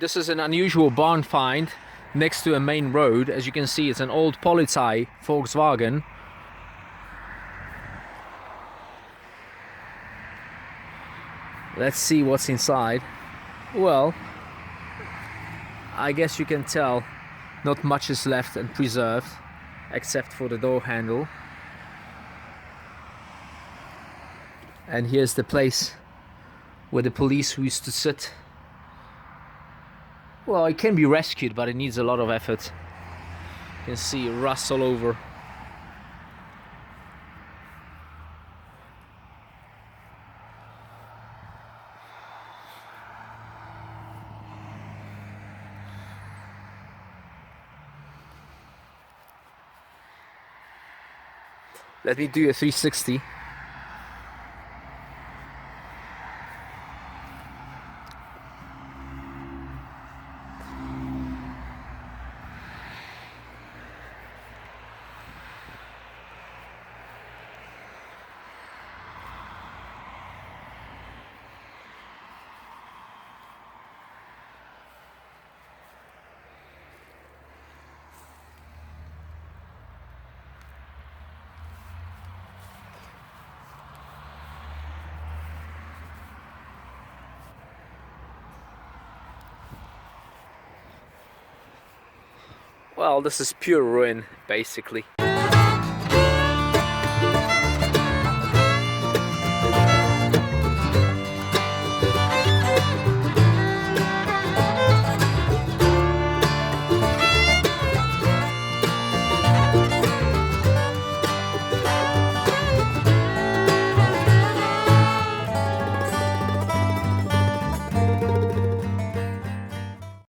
this is an unusual barn find next to a main road. As you can see, it's an old Polizei Volkswagen. Let's see what's inside. Well, I guess you can tell not much is left and preserved except for the door handle. And here's the place where the police used to sit. Well, it can be rescued, but it needs a lot of effort. You can see rust all over. Let me do a 360. Well, this is pure ruin, basically.